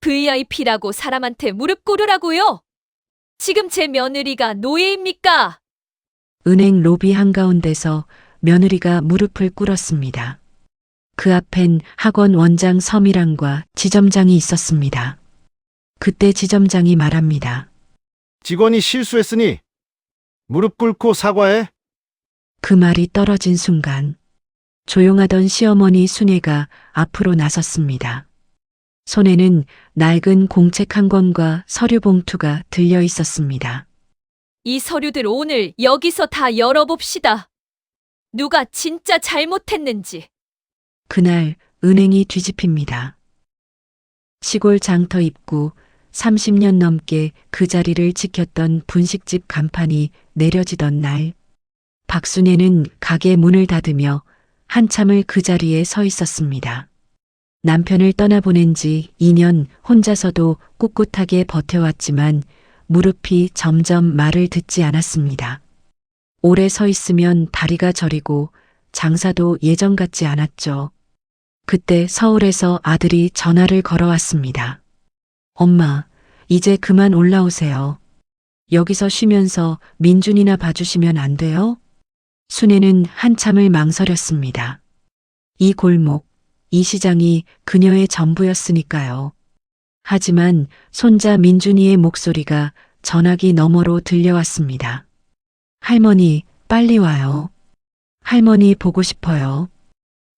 VIP라고 사람한테 무릎 꿇으라고요? 지금 제 며느리가 노예입니까? 은행 로비 한가운데서 며느리가 무릎을 꿇었습니다. 그 앞엔 학원 원장 서미랑과 지점장이 있었습니다. 그때 지점장이 말합니다. 직원이 실수했으니 무릎 꿇고 사과해. 그 말이 떨어진 순간 조용하던 시어머니 순애가 앞으로 나섰습니다. 손에는 낡은 공책 한 권과 서류 봉투가 들려 있었습니다. 이 서류들 오늘 여기서 다 열어봅시다. 누가 진짜 잘못했는지. 그날 은행이 뒤집힙니다. 시골 장터 입구 30년 넘게 그 자리를 지켰던 분식집 간판이 내려지던 날, 박순애는 가게 문을 닫으며 한참을 그 자리에 서 있었습니다. 남편을 떠나보낸 지 2년 혼자서도 꿋꿋하게 버텨왔지만 무릎이 점점 말을 듣지 않았습니다. 오래 서 있으면 다리가 저리고 장사도 예전 같지 않았죠. 그때 서울에서 아들이 전화를 걸어왔습니다. 엄마, 이제 그만 올라오세요. 여기서 쉬면서 민준이나 봐주시면 안 돼요? 순애는 한참을 망설였습니다. 이 골목, 이 시장이 그녀의 전부였으니까요. 하지만 손자 민준이의 목소리가 전화기 너머로 들려왔습니다. 할머니, 빨리 와요. 할머니 보고 싶어요.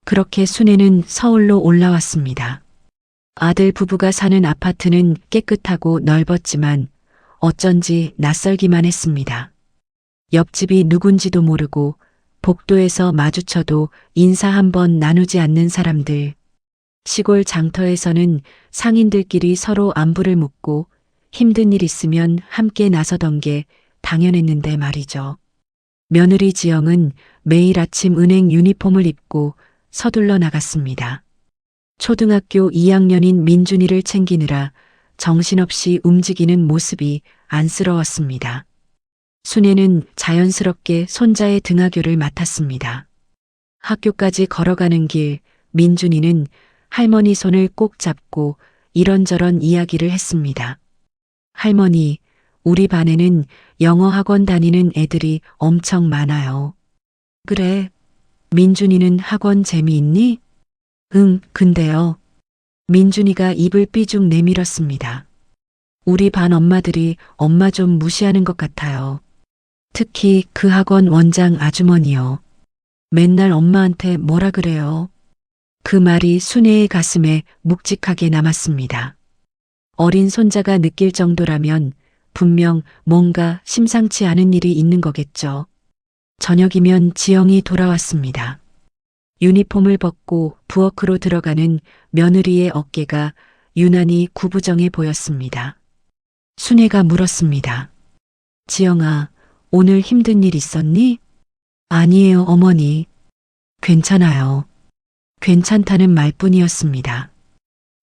그렇게 순애는 서울로 올라왔습니다. 아들 부부가 사는 아파트는 깨끗하고 넓었지만 어쩐지 낯설기만 했습니다. 옆집이 누군지도 모르고 복도에서 마주쳐도 인사 한번 나누지 않는 사람들. 시골 장터에서는 상인들끼리 서로 안부를 묻고 힘든 일 있으면 함께 나서던 게 당연했는데 말이죠. 며느리 지영은 매일 아침 은행 유니폼을 입고 서둘러 나갔습니다. 초등학교 2학년인 민준이를 챙기느라 정신없이 움직이는 모습이 안쓰러웠습니다. 순애는 자연스럽게 손자의 등하교를 맡았습니다. 학교까지 걸어가는 길, 민준이는 할머니 손을 꼭 잡고 이런저런 이야기를 했습니다. 할머니, 우리 반에는 영어 학원 다니는 애들이 엄청 많아요. 그래, 민준이는 학원 재미있니? 응, 근데요. 민준이가 입을 삐죽 내밀었습니다. 우리 반 엄마들이 엄마 좀 무시하는 것 같아요. 특히 그 학원 원장 아주머니요. 맨날 엄마한테 뭐라 그래요. 그 말이 순애의 가슴에 묵직하게 남았습니다. 어린 손자가 느낄 정도라면 분명 뭔가 심상치 않은 일이 있는 거겠죠. 저녁이면 지영이 돌아왔습니다. 유니폼을 벗고 부엌으로 들어가는 며느리의 어깨가 유난히 구부정해 보였습니다. 순애가 물었습니다. 지영아, 오늘 힘든 일 있었니? 아니에요, 어머니. 괜찮아요. 괜찮다는 말뿐이었습니다.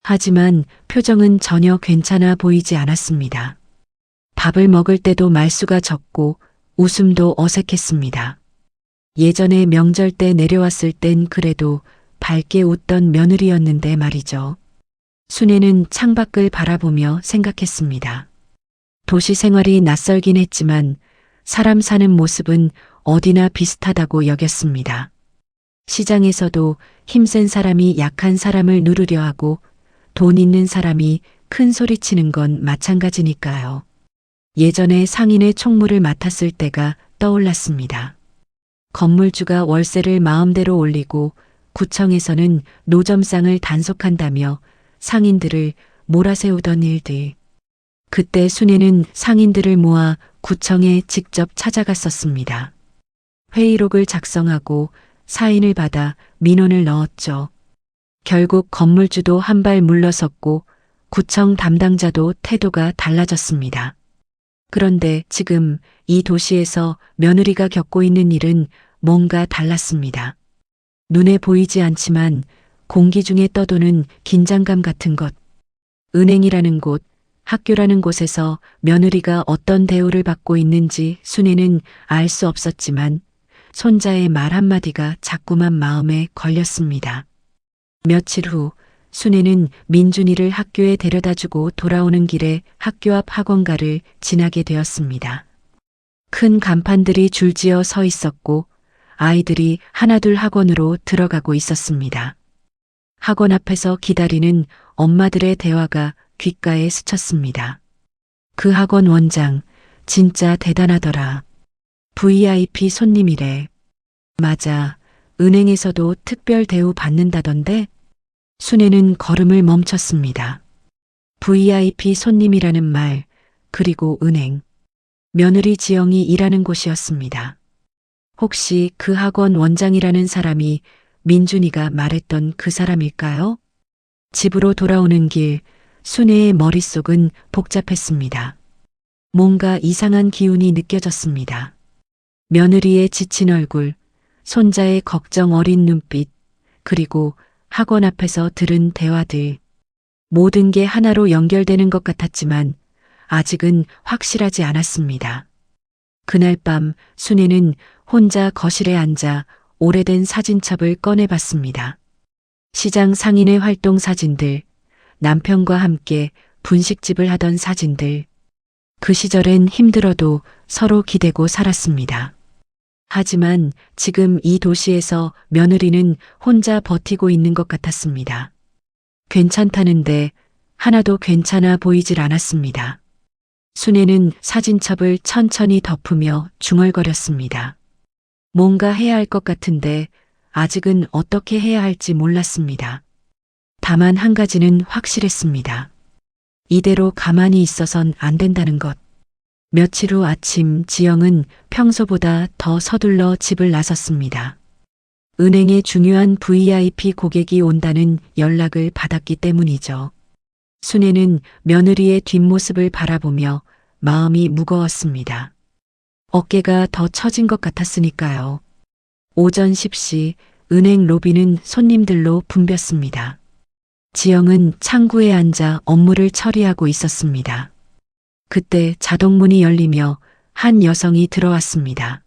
하지만 표정은 전혀 괜찮아 보이지 않았습니다. 밥을 먹을 때도 말수가 적고 웃음도 어색했습니다. 예전에 명절 때 내려왔을 땐 그래도 밝게 웃던 며느리였는데 말이죠. 순애는 창밖을 바라보며 생각했습니다. 도시 생활이 낯설긴 했지만 사람 사는 모습은 어디나 비슷하다고 여겼습니다. 시장에서도 힘센 사람이 약한 사람을 누르려 하고 돈 있는 사람이 큰 소리 치는 건 마찬가지니까요. 예전에 상인의 총무를 맡았을 때가 떠올랐습니다. 건물주가 월세를 마음대로 올리고 구청에서는 노점상을 단속한다며 상인들을 몰아세우던 일들. 그때 순애는 상인들을 모아 구청에 직접 찾아갔었습니다. 회의록을 작성하고 사인을 받아 민원을 넣었죠. 결국 건물주도 한 발 물러섰고 구청 담당자도 태도가 달라졌습니다. 그런데 지금 이 도시에서 며느리가 겪고 있는 일은 뭔가 달랐습니다. 눈에 보이지 않지만 공기 중에 떠도는 긴장감 같은 것. 은행이라는 곳, 학교라는 곳에서 며느리가 어떤 대우를 받고 있는지 순애는 알 수 없었지만 손자의 말 한마디가 자꾸만 마음에 걸렸습니다. 며칠 후 순애는 민준이를 학교에 데려다주고 돌아오는 길에 학교 앞 학원가를 지나게 되었습니다. 큰 간판들이 줄지어 서 있었고 아이들이 하나둘 학원으로 들어가고 있었습니다. 학원 앞에서 기다리는 엄마들의 대화가 귓가에 스쳤습니다. 그 학원 원장 진짜 대단하더라. VIP 손님이래. 맞아. 은행에서도 특별 대우 받는다던데? 순애는 걸음을 멈췄습니다. VIP 손님이라는 말, 그리고 은행. 며느리 지영이 일하는 곳이었습니다. 혹시 그 학원 원장이라는 사람이 민준이가 말했던 그 사람일까요? 집으로 돌아오는 길, 순애의 머릿속은 복잡했습니다. 뭔가 이상한 기운이 느껴졌습니다. 며느리의 지친 얼굴, 손자의 걱정 어린 눈빛, 그리고 학원 앞에서 들은 대화들. 모든 게 하나로 연결되는 것 같았지만 아직은 확실하지 않았습니다. 그날 밤 순애는 혼자 거실에 앉아 오래된 사진첩을 꺼내봤습니다. 시장 상인의 활동 사진들, 남편과 함께 분식집을 하던 사진들. 그 시절엔 힘들어도 서로 기대고 살았습니다. 하지만 지금 이 도시에서 며느리는 혼자 버티고 있는 것 같았습니다. 괜찮다는데 하나도 괜찮아 보이질 않았습니다. 순애는 사진첩을 천천히 덮으며 중얼거렸습니다. 뭔가 해야 할 것 같은데 아직은 어떻게 해야 할지 몰랐습니다. 다만 한 가지는 확실했습니다. 이대로 가만히 있어선 안 된다는 것. 며칠 후 아침 지영은 평소보다 더 서둘러 집을 나섰습니다. 은행에 중요한 VIP 고객이 온다는 연락을 받았기 때문이죠. 순애는 며느리의 뒷모습을 바라보며 마음이 무거웠습니다. 어깨가 더 처진 것 같았으니까요. 오전 10시 은행 로비는 손님들로 붐볐습니다. 지영은 창구에 앉아 업무를 처리하고 있었습니다. 그때 자동문이 열리며 한 여성이 들어왔습니다.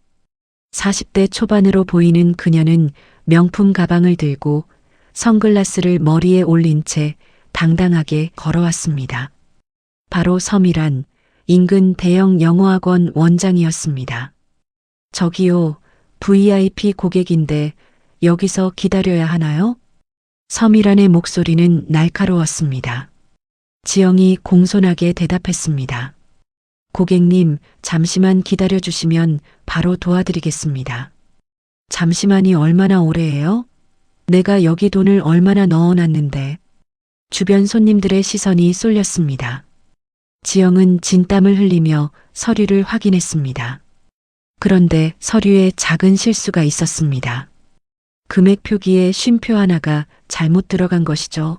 40대 초반으로 보이는 그녀는 명품 가방을 들고 선글라스를 머리에 올린 채 당당하게 걸어왔습니다. 바로 서미란, 인근 대형 영어학원 원장이었습니다. 저기요, VIP 고객인데 여기서 기다려야 하나요? 서미란의 목소리는 날카로웠습니다. 지영이 공손하게 대답했습니다. 고객님, 잠시만 기다려주시면 바로 도와드리겠습니다. 잠시만이 얼마나 오래예요? 내가 여기 돈을 얼마나 넣어놨는데. 주변 손님들의 시선이 쏠렸습니다. 지영은 진땀을 흘리며 서류를 확인했습니다. 그런데 서류에 작은 실수가 있었습니다. 금액 표기에 쉼표 하나가 잘못 들어간 것이죠.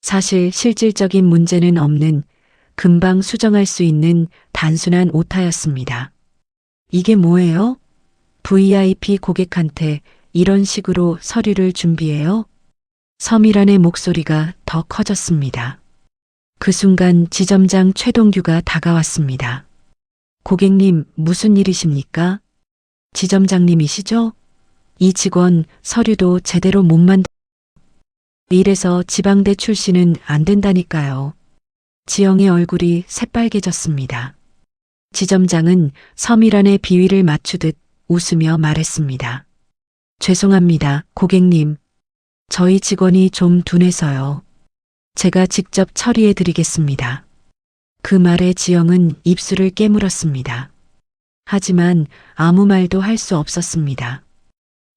사실 실질적인 문제는 없는, 금방 수정할 수 있는 단순한 오타였습니다. 이게 뭐예요? VIP 고객한테 이런 식으로 서류를 준비해요? 서미란의 목소리가 더 커졌습니다. 그 순간 지점장 최동규가 다가왔습니다. 고객님, 무슨 일이십니까? 지점장님이시죠? 이 직원 서류도 제대로 못 이래서 지방대 출신은 안 된다니까요. 지영의 얼굴이 새빨개졌습니다. 지점장은 서미란의 비위를 맞추듯 웃으며 말했습니다. 죄송합니다, 고객님. 저희 직원이 좀 둔해서요. 제가 직접 처리해 드리겠습니다. 그 말에 지영은 입술을 깨물었습니다. 하지만 아무 말도 할 수 없었습니다.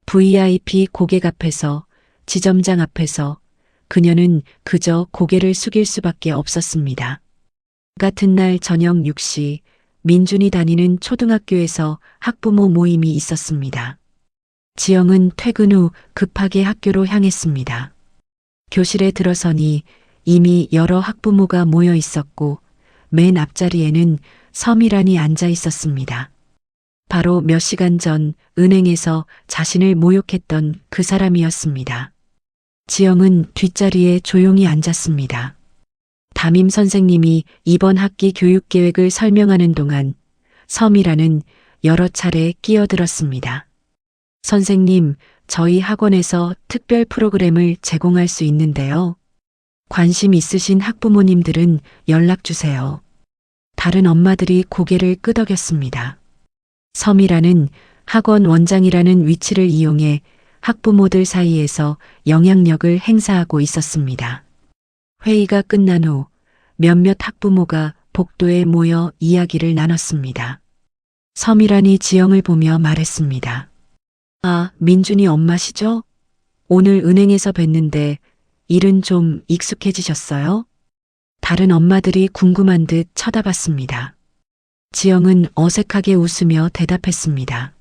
VIP 고객 앞에서, 지점장 앞에서 그녀는 그저 고개를 숙일 수밖에 없었습니다. 같은 날 저녁 6시 민준이 다니는 초등학교에서 학부모 모임이 있었습니다. 지영은 퇴근 후 급하게 학교로 향했습니다. 교실에 들어서니 이미 여러 학부모가 모여 있었고 맨 앞자리에는 서미란이 앉아 있었습니다. 바로 몇 시간 전 은행에서 자신을 모욕했던 그 사람이었습니다. 지영은 뒷자리에 조용히 앉았습니다. 담임 선생님이 이번 학기 교육 계획을 설명하는 동안 서미란은 여러 차례 끼어들었습니다. 선생님, 저희 학원에서 특별 프로그램을 제공할 수 있는데요. 관심 있으신 학부모님들은 연락 주세요. 다른 엄마들이 고개를 끄덕였습니다. 섬이라는 학원 원장이라는 위치를 이용해 학부모들 사이에서 영향력을 행사하고 있었습니다. 회의가 끝난 후 몇몇 학부모가 복도에 모여 이야기를 나눴습니다. 섬이란이 지영을 보며 말했습니다. 아, 민준이 엄마시죠? 오늘 은행에서 뵀는데 일은 좀 익숙해지셨어요? 다른 엄마들이 궁금한 듯 쳐다봤습니다. 지영은 어색하게 웃으며 대답했습니다.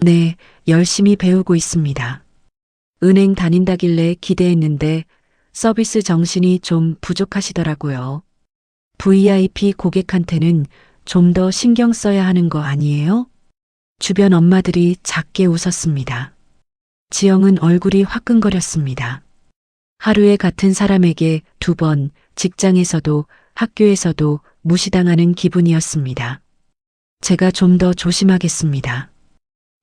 네, 열심히 배우고 있습니다. 은행 다닌다길래 기대했는데 서비스 정신이 좀 부족하시더라고요. VIP 고객한테는 좀 더 신경 써야 하는 거 아니에요? 주변 엄마들이 작게 웃었습니다. 지영은 얼굴이 화끈거렸습니다. 하루에 같은 사람에게 2번, 직장에서도 학교에서도 무시당하는 기분이었습니다. 제가 좀 더 조심하겠습니다.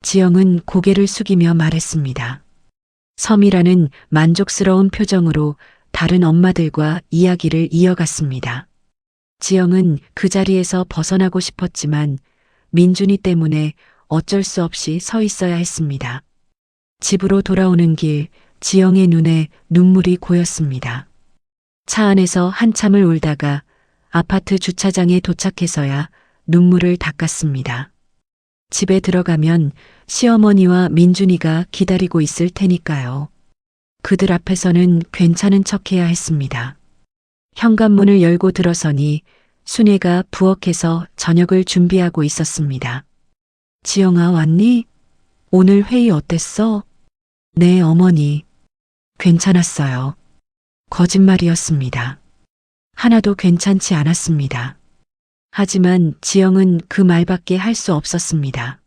지영은 고개를 숙이며 말했습니다. 섬이라는 만족스러운 표정으로 다른 엄마들과 이야기를 이어갔습니다. 지영은 그 자리에서 벗어나고 싶었지만 민준이 때문에 어쩔 수 없이 서 있어야 했습니다. 집으로 돌아오는 길, 지영의 눈에 눈물이 고였습니다. 차 안에서 한참을 울다가 아파트 주차장에 도착해서야 눈물을 닦았습니다. 집에 들어가면 시어머니와 민준이가 기다리고 있을 테니까요. 그들 앞에서는 괜찮은 척해야 했습니다. 현관문을 열고 들어서니 순애가 부엌에서 저녁을 준비하고 있었습니다. 지영아, 왔니? 오늘 회의 어땠어? 네, 어머니. 괜찮았어요. 거짓말이었습니다. 하나도 괜찮지 않았습니다. 하지만 지영은 그 말밖에 할 수 없었습니다.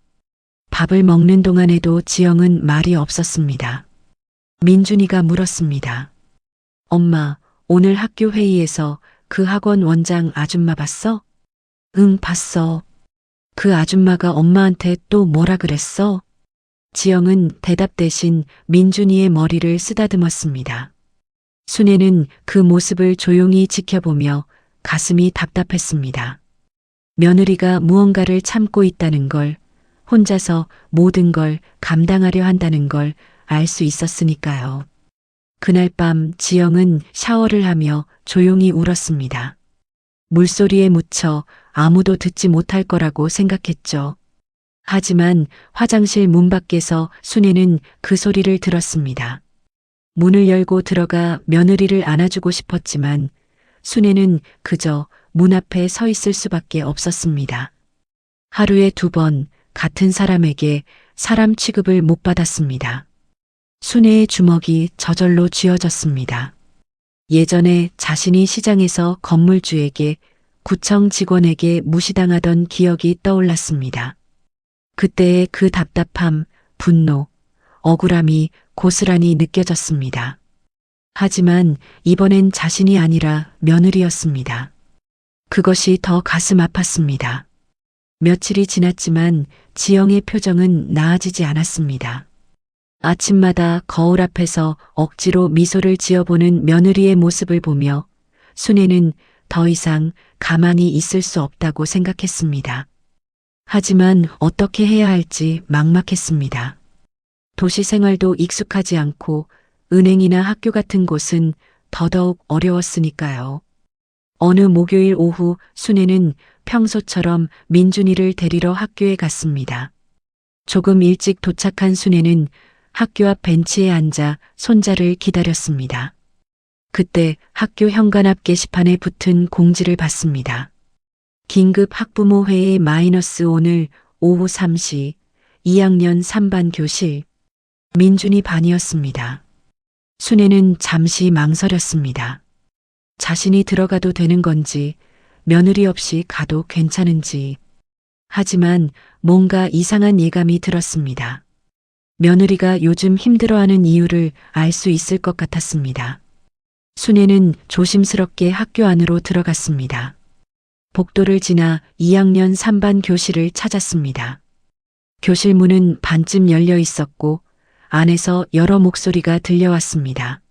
밥을 먹는 동안에도 지영은 말이 없었습니다. 민준이가 물었습니다. 엄마, 오늘 학교 회의에서 그 학원 원장 아줌마 봤어? 응, 봤어. 그 아줌마가 엄마한테 또 뭐라 그랬어? 지영은 대답 대신 민준이의 머리를 쓰다듬었습니다. 순애는 그 모습을 조용히 지켜보며 가슴이 답답했습니다. 며느리가 무언가를 참고 있다는 걸, 혼자서 모든 걸 감당하려 한다는 걸 알 수 있었으니까요. 그날 밤 지영은 샤워를 하며 조용히 울었습니다. 물소리에 묻혀 아무도 듣지 못할 거라고 생각했죠. 하지만 화장실 문 밖에서 순애는 그 소리를 들었습니다. 문을 열고 들어가 며느리를 안아주고 싶었지만 순애는 그저 문 앞에 서 있을 수밖에 없었습니다. 하루에 2번 같은 사람에게 사람 취급을 못 받았습니다. 순애의 주먹이 저절로 쥐어졌습니다. 예전에 자신이 시장에서 건물주에게 구청 직원에게 무시당하던 기억이 떠올랐습니다. 그때의 그 답답함, 분노, 억울함이 고스란히 느껴졌습니다. 하지만 이번엔 자신이 아니라 며느리였습니다. 그것이 더 가슴 아팠습니다. 며칠이 지났지만 지영의 표정은 나아지지 않았습니다. 아침마다 거울 앞에서 억지로 미소를 지어보는 며느리의 모습을 보며 순애는 더 이상 가만히 있을 수 없다고 생각했습니다. 하지만 어떻게 해야 할지 막막했습니다. 도시 생활도 익숙하지 않고 은행이나 학교 같은 곳은 더더욱 어려웠으니까요. 어느 목요일 오후 순애는 평소처럼 민준이를 데리러 학교에 갔습니다. 조금 일찍 도착한 순애는 학교 앞 벤치에 앉아 손자를 기다렸습니다. 그때 학교 현관 앞 게시판에 붙은 공지를 봤습니다. 긴급 학부모 회의 마이너스 오늘 오후 3시 2학년 3반 교실. 민준이 반이었습니다. 순애는 잠시 망설였습니다. 자신이 들어가도 되는 건지 며느리 없이 가도 괜찮은지. 하지만 뭔가 이상한 예감이 들었습니다. 며느리가 요즘 힘들어하는 이유를 알 수 있을 것 같았습니다. 순애는 조심스럽게 학교 안으로 들어갔습니다. 복도를 지나 2학년 3반 교실을 찾았습니다. 교실 문은 반쯤 열려 있었고 안에서 여러 목소리가 들려왔습니다.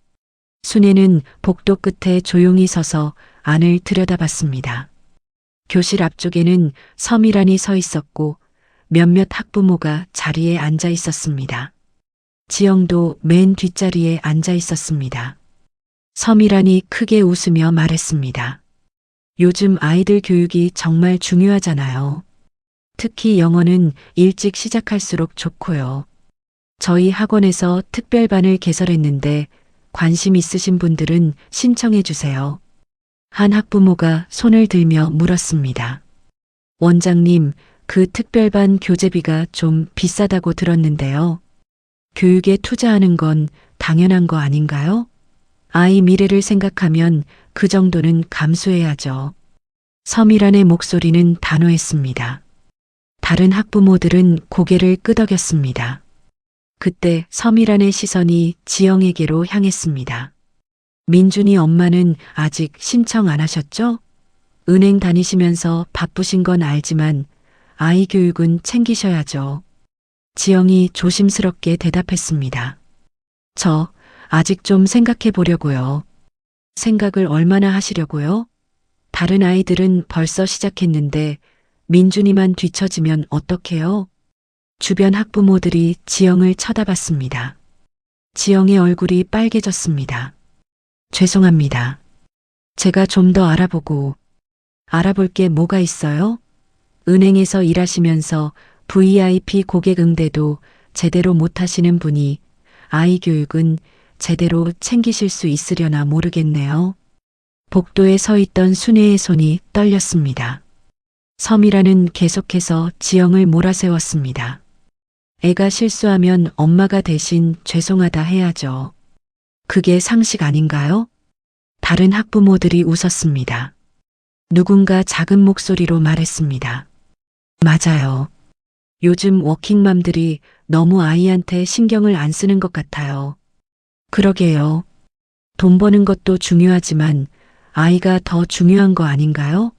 순애는 복도 끝에 조용히 서서 안을 들여다봤습니다. 교실 앞쪽에는 서미란이 서 있었고 몇몇 학부모가 자리에 앉아 있었습니다. 지영도 맨 뒷자리에 앉아 있었습니다. 서미란이 크게 웃으며 말했습니다. 요즘 아이들 교육이 정말 중요하잖아요. 특히 영어는 일찍 시작할수록 좋고요. 저희 학원에서 특별반을 개설했는데 관심 있으신 분들은 신청해 주세요. 한 학부모가 손을 들며 물었습니다. 원장님, 그 특별반 교재비가 좀 비싸다고 들었는데요. 교육에 투자하는 건 당연한 거 아닌가요? 아이 미래를 생각하면 그 정도는 감수해야죠. 서미란의 목소리는 단호했습니다. 다른 학부모들은 고개를 끄덕였습니다. 그때 서미란의 시선이 지영에게로 향했습니다. 민준이 엄마는 아직 신청 안 하셨죠? 은행 다니시면서 바쁘신 건 알지만 아이 교육은 챙기셔야죠. 지영이 조심스럽게 대답했습니다. 저 아직 좀 생각해 보려고요. 생각을 얼마나 하시려고요? 다른 아이들은 벌써 시작했는데 민준이만 뒤처지면 어떡해요? 주변 학부모들이 지영을 쳐다봤습니다. 지영의 얼굴이 빨개졌습니다. 죄송합니다. 제가 좀 더 알아볼 게 뭐가 있어요? 은행에서 일하시면서 VIP 고객 응대도 제대로 못하시는 분이 아이 교육은 제대로 챙기실 수 있으려나 모르겠네요. 복도에 서 있던 순애의 손이 떨렸습니다. 서미라는 계속해서 지영을 몰아세웠습니다. 애가 실수하면 엄마가 대신 죄송하다 해야죠. 그게 상식 아닌가요? 다른 학부모들이 웃었습니다. 누군가 작은 목소리로 말했습니다. 맞아요. 요즘 워킹맘들이 너무 아이한테 신경을 안 쓰는 것 같아요. 그러게요. 돈 버는 것도 중요하지만 아이가 더 중요한 거 아닌가요?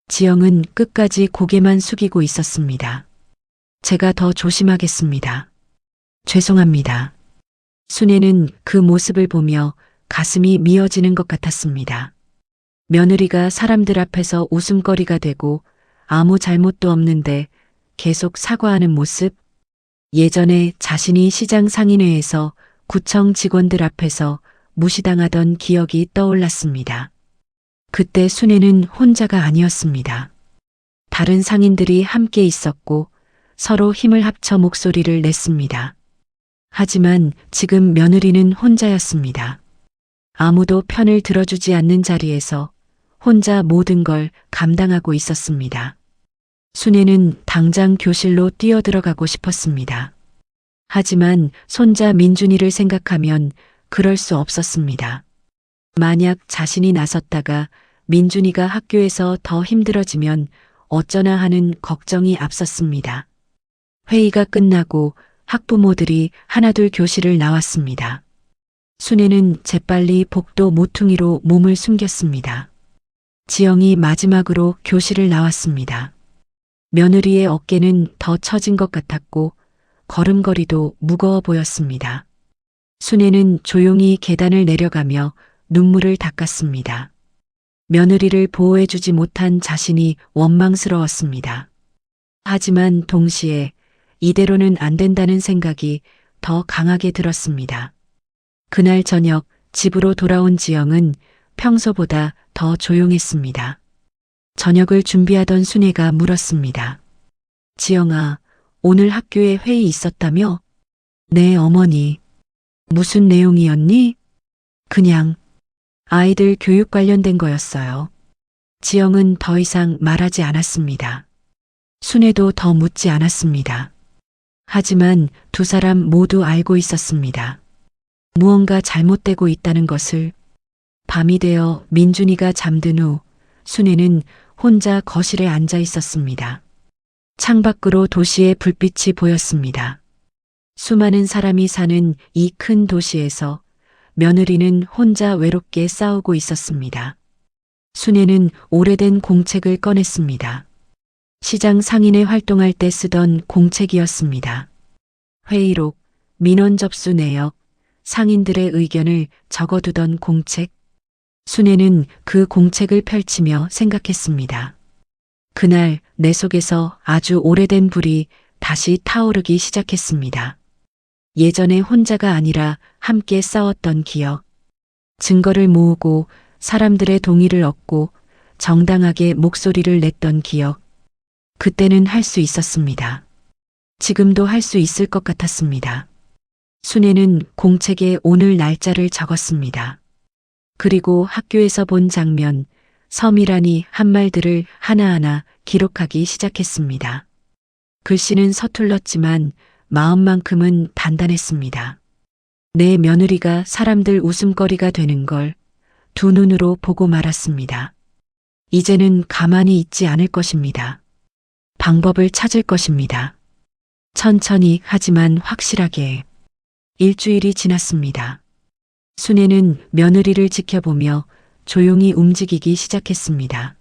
지영은 끝까지 고개만 숙이고 있었습니다. 제가 더 조심하겠습니다. 죄송합니다. 순애는 그 모습을 보며 가슴이 미어지는 것 같았습니다. 며느리가 사람들 앞에서 웃음거리가 되고 아무 잘못도 없는데 계속 사과하는 모습. 예전에 자신이 시장 상인회에서 구청 직원들 앞에서 무시당하던 기억이 떠올랐습니다. 그때 순애는 혼자가 아니었습니다. 다른 상인들이 함께 있었고 서로 힘을 합쳐 목소리를 냈습니다. 하지만 지금 며느리는 혼자였습니다. 아무도 편을 들어주지 않는 자리에서 혼자 모든 걸 감당하고 있었습니다. 순애는 당장 교실로 뛰어들어가고 싶었습니다. 하지만 손자 민준이를 생각하면 그럴 수 없었습니다. 만약 자신이 나섰다가 민준이가 학교에서 더 힘들어지면 어쩌나 하는 걱정이 앞섰습니다. 회의가 끝나고 학부모들이 하나둘 교실을 나왔습니다. 순애는 재빨리 복도 모퉁이로 몸을 숨겼습니다. 지영이 마지막으로 교실을 나왔습니다. 며느리의 어깨는 더 처진 것 같았고 걸음걸이도 무거워 보였습니다. 순애는 조용히 계단을 내려가며 눈물을 닦았습니다. 며느리를 보호해주지 못한 자신이 원망스러웠습니다. 하지만 동시에 이대로는 안 된다는 생각이 더 강하게 들었습니다. 그날 저녁 집으로 돌아온 지영은 평소보다 더 조용했습니다. 저녁을 준비하던 순애가 물었습니다. 지영아, 오늘 학교에 회의 있었다며? 네, 어머니. 무슨 내용이었니? 그냥 아이들 교육 관련된 거였어요. 지영은 더 이상 말하지 않았습니다. 순애도 더 묻지 않았습니다. 하지만 두 사람 모두 알고 있었습니다. 무언가 잘못되고 있다는 것을. 밤이 되어 민준이가 잠든 후 순애는 혼자 거실에 앉아 있었습니다. 창밖으로 도시의 불빛이 보였습니다. 수많은 사람이 사는 이 큰 도시에서 며느리는 혼자 외롭게 싸우고 있었습니다. 순애는 오래된 공책을 꺼냈습니다. 시장 상인회 활동할 때 쓰던 공책이었습니다. 회의록, 민원 접수 내역, 상인들의 의견을 적어두던 공책. 순애는 그 공책을 펼치며 생각했습니다. 그날 내 속에서 아주 오래된 불이 다시 타오르기 시작했습니다. 예전에 혼자가 아니라 함께 싸웠던 기억. 증거를 모으고 사람들의 동의를 얻고 정당하게 목소리를 냈던 기억. 그때는 할 수 있었습니다. 지금도 할 수 있을 것 같았습니다. 순애는 공책에 오늘 날짜를 적었습니다. 그리고 학교에서 본 장면, 서미란이 한 말들을 하나하나 기록하기 시작했습니다. 글씨는 서툴렀지만 마음만큼은 단단했습니다. 내 며느리가 사람들 웃음거리가 되는 걸 두 눈으로 보고 말았습니다. 이제는 가만히 있지 않을 것입니다. 방법을 찾을 것입니다. 천천히 하지만 확실하게. 일주일이 지났습니다. 순애는 며느리를 지켜보며 조용히 움직이기 시작했습니다.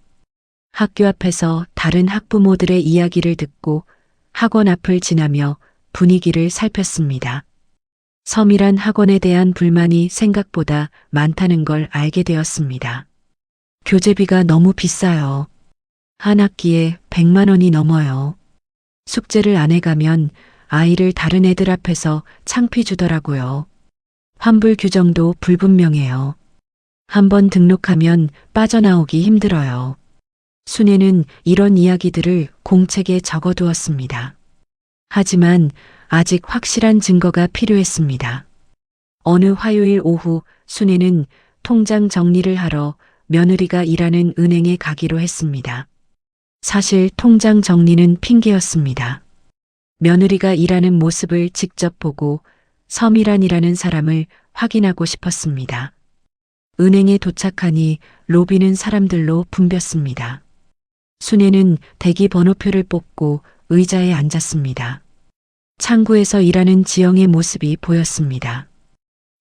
학교 앞에서 다른 학부모들의 이야기를 듣고 학원 앞을 지나며 분위기를 살폈습니다. 서밀한 학원에 대한 불만이 생각보다 많다는 걸 알게 되었습니다. 교재비가 너무 비싸요. 한 학기에 100만 원이 넘어요. 숙제를 안 해가면 아이를 다른 애들 앞에서 창피 주더라고요. 환불 규정도 불분명해요. 한번 등록하면 빠져나오기 힘들어요. 순애는 이런 이야기들을 공책에 적어두었습니다. 하지만 아직 확실한 증거가 필요했습니다. 어느 화요일 오후 순애는 통장 정리를 하러 며느리가 일하는 은행에 가기로 했습니다. 사실 통장 정리는 핑계였습니다. 며느리가 일하는 모습을 직접 보고 서미란이라는 사람을 확인하고 싶었습니다. 은행에 도착하니 로비는 사람들로 붐볐습니다. 순애는 대기 번호표를 뽑고 의자에 앉았습니다. 창구에서 일하는 지영의 모습이 보였습니다.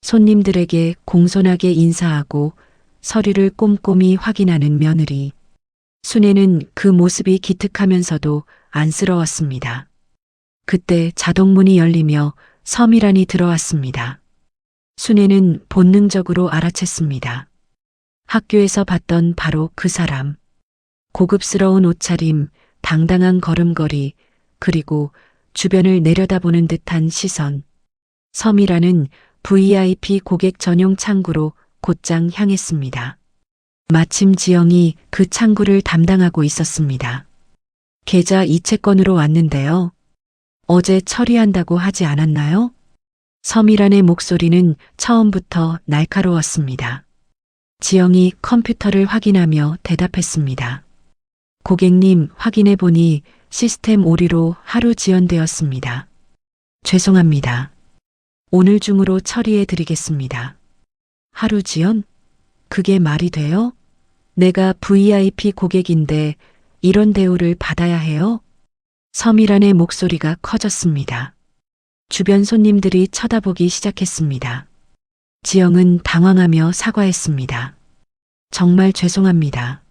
손님들에게 공손하게 인사하고 서류를 꼼꼼히 확인하는 며느리. 순애는 그 모습이 기특하면서도 안쓰러웠습니다. 그때 자동문이 열리며 서미란이 들어왔습니다. 순애는 본능적으로 알아챘습니다. 학교에서 봤던 바로 그 사람. 고급스러운 옷차림, 당당한 걸음걸이, 그리고 주변을 내려다보는 듯한 시선. 서미란은 VIP 고객 전용 창구로 곧장 향했습니다. 마침 지영이 그 창구를 담당하고 있었습니다. 계좌 이체권으로 왔는데요. 어제 처리한다고 하지 않았나요? 서미란의 목소리는 처음부터 날카로웠습니다. 지영이 컴퓨터를 확인하며 대답했습니다. 고객님, 확인해 보니 시스템 오류로 하루 지연되었습니다. 죄송합니다. 오늘 중으로 처리해 드리겠습니다. 하루 지연? 그게 말이 돼요? 내가 VIP 고객인데 이런 대우를 받아야 해요? 서미란의 목소리가 커졌습니다. 주변 손님들이 쳐다보기 시작했습니다. 지영은 당황하며 사과했습니다. 정말 죄송합니다.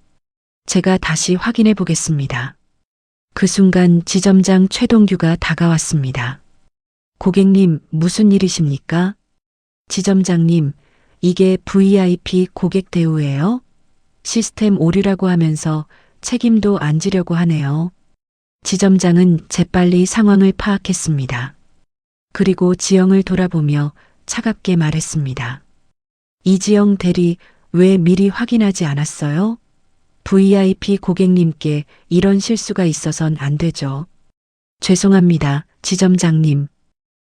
제가 다시 확인해 보겠습니다. 그 순간 지점장 최동규가 다가왔습니다. 고객님, 무슨 일이십니까? 지점장님, 이게 VIP 고객 대우예요? 시스템 오류라고 하면서 책임도 안 지려고 하네요. 지점장은 재빨리 상황을 파악했습니다. 그리고 지영을 돌아보며 차갑게 말했습니다. 이지영 대리, 왜 미리 확인하지 않았어요? VIP 고객님께 이런 실수가 있어선 안 되죠. 죄송합니다, 지점장님.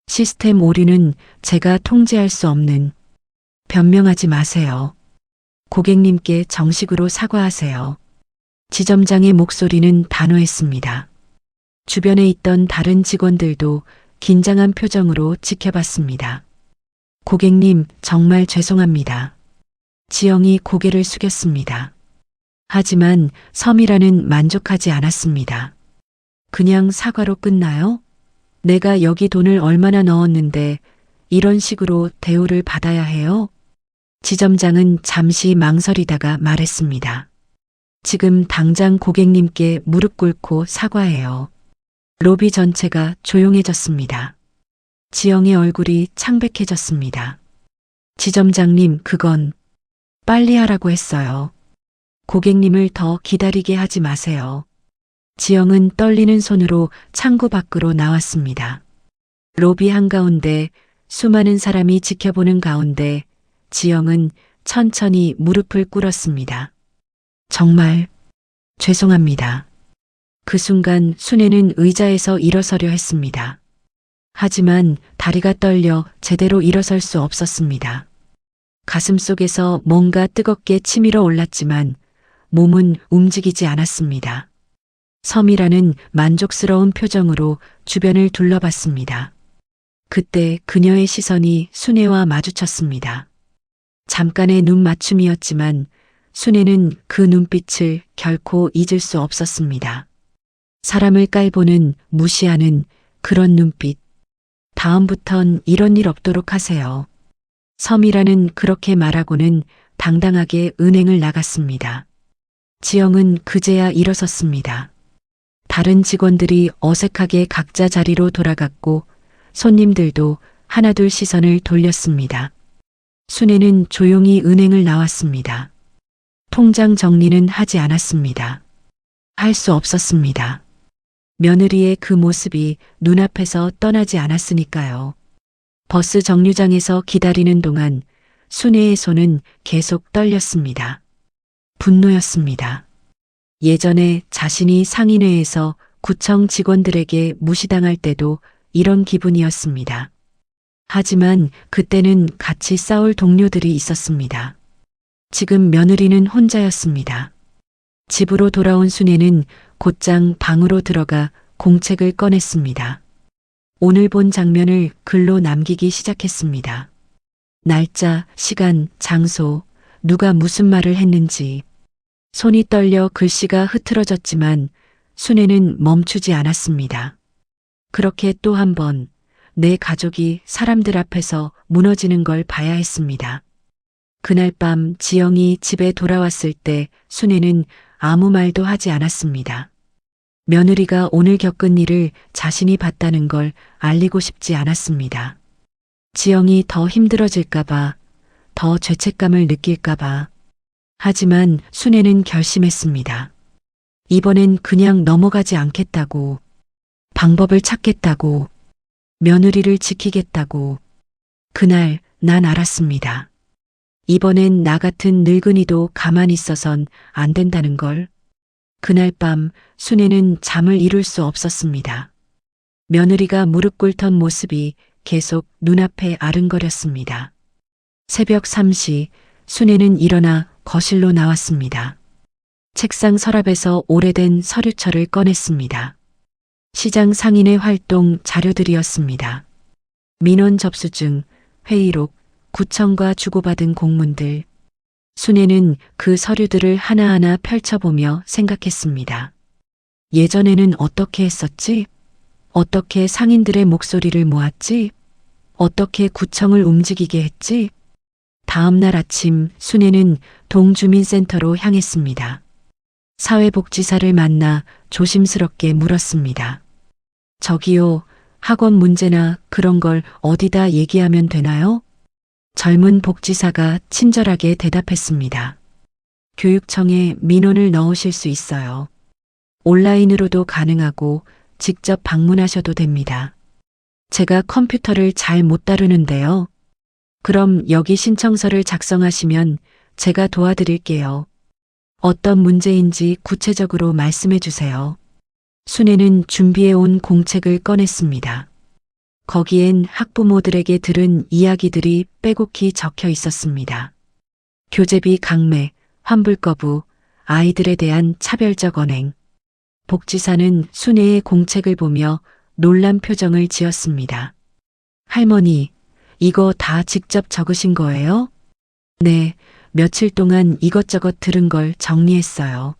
시스템 오류는 제가 통제할 수 없는. 변명하지 마세요. 고객님께 정식으로 사과하세요. 지점장의 목소리는 단호했습니다. 주변에 있던 다른 직원들도 긴장한 표정으로 지켜봤습니다. 고객님, 정말 죄송합니다. 지영이 고개를 숙였습니다. 하지만 서미란은 만족하지 않았습니다. 그냥 사과로 끝나요? 내가 여기 돈을 얼마나 넣었는데 이런 식으로 대우를 받아야 해요? 지점장은 잠시 망설이다가 말했습니다. 지금 당장 고객님께 무릎 꿇고 사과해요. 로비 전체가 조용해졌습니다. 지영의 얼굴이 창백해졌습니다. 지점장님, 그건 빨리 하라고 했어요. 고객님을 더 기다리게 하지 마세요. 지영은 떨리는 손으로 창구 밖으로 나왔습니다. 로비 한가운데 수많은 사람이 지켜보는 가운데 지영은 천천히 무릎을 꿇었습니다. 정말 죄송합니다. 그 순간 순애는 의자에서 일어서려 했습니다. 하지만 다리가 떨려 제대로 일어설 수 없었습니다. 가슴 속에서 뭔가 뜨겁게 치밀어 올랐지만 몸은 움직이지 않았습니다. 섬이라는 만족스러운 표정으로 주변을 둘러봤습니다. 그때 그녀의 시선이 순애와 마주쳤습니다. 잠깐의 눈 맞춤이었지만 순애는 그 눈빛을 결코 잊을 수 없었습니다. 사람을 깔보는 무시하는 그런 눈빛. 다음부턴 이런 일 없도록 하세요. 섬이라는 그렇게 말하고는 당당하게 은행을 나갔습니다. 지영은 그제야 일어섰습니다. 다른 직원들이 어색하게 각자 자리로 돌아갔고 손님들도 하나둘 시선을 돌렸습니다. 순애는 조용히 은행을 나왔습니다. 통장 정리는 하지 않았습니다. 할 수 없었습니다. 며느리의 그 모습이 눈앞에서 떠나지 않았으니까요. 버스 정류장에서 기다리는 동안 순애의 손은 계속 떨렸습니다. 분노였습니다. 예전에 자신이 상인회에서 구청 직원들에게 무시당할 때도 이런 기분이었습니다. 하지만 그때는 같이 싸울 동료들이 있었습니다. 지금 며느리는 혼자였습니다. 집으로 돌아온 순애는 곧장 방으로 들어가 공책을 꺼냈습니다. 오늘 본 장면을 글로 남기기 시작했습니다. 날짜, 시간, 장소, 누가 무슨 말을 했는지. 손이 떨려 글씨가 흐트러졌지만 순애는 멈추지 않았습니다. 그렇게 또 한 번 내 가족이 사람들 앞에서 무너지는 걸 봐야 했습니다. 그날 밤 지영이 집에 돌아왔을 때 순애는 아무 말도 하지 않았습니다. 며느리가 오늘 겪은 일을 자신이 봤다는 걸 알리고 싶지 않았습니다. 지영이 더 힘들어질까봐, 더 죄책감을 느낄까봐. 하지만 순애는 결심했습니다. 이번엔 그냥 넘어가지 않겠다고, 방법을 찾겠다고, 며느리를 지키겠다고. 그날 난 알았습니다. 이번엔 나 같은 늙은이도 가만히 있어선 안 된다는 걸. 그날 밤 순애는 잠을 이룰 수 없었습니다. 며느리가 무릎 꿇던 모습이 계속 눈앞에 아른거렸습니다. 새벽 3시 순애는 일어나 거실로 나왔습니다. 책상 서랍에서 오래된 서류철을 꺼냈습니다. 시장 상인의 활동 자료들이었습니다. 민원 접수증, 회의록, 구청과 주고받은 공문들. 순애는 그 서류들을 하나하나 펼쳐보며 생각했습니다. 예전에는 어떻게 했었지? 어떻게 상인들의 목소리를 모았지? 어떻게 구청을 움직이게 했지? 다음 날 아침 순애는 동주민센터로 향했습니다. 사회복지사를 만나 조심스럽게 물었습니다. 저기요, 학원 문제나 그런 걸 어디다 얘기하면 되나요? 젊은 복지사가 친절하게 대답했습니다. 교육청에 민원을 넣으실 수 있어요. 온라인으로도 가능하고 직접 방문하셔도 됩니다. 제가 컴퓨터를 잘 못 다루는데요. 그럼 여기 신청서를 작성하시면 제가 도와드릴게요. 어떤 문제인지 구체적으로 말씀해 주세요. 순애는 준비해 온 공책을 꺼냈습니다. 거기엔 학부모들에게 들은 이야기들이 빼곡히 적혀 있었습니다. 교재비 강매, 환불 거부, 아이들에 대한 차별적 언행. 복지사는 순애의 공책을 보며 놀란 표정을 지었습니다. 할머니, 이거 다 직접 적으신 거예요? 네, 며칠 동안 이것저것 들은 걸 정리했어요.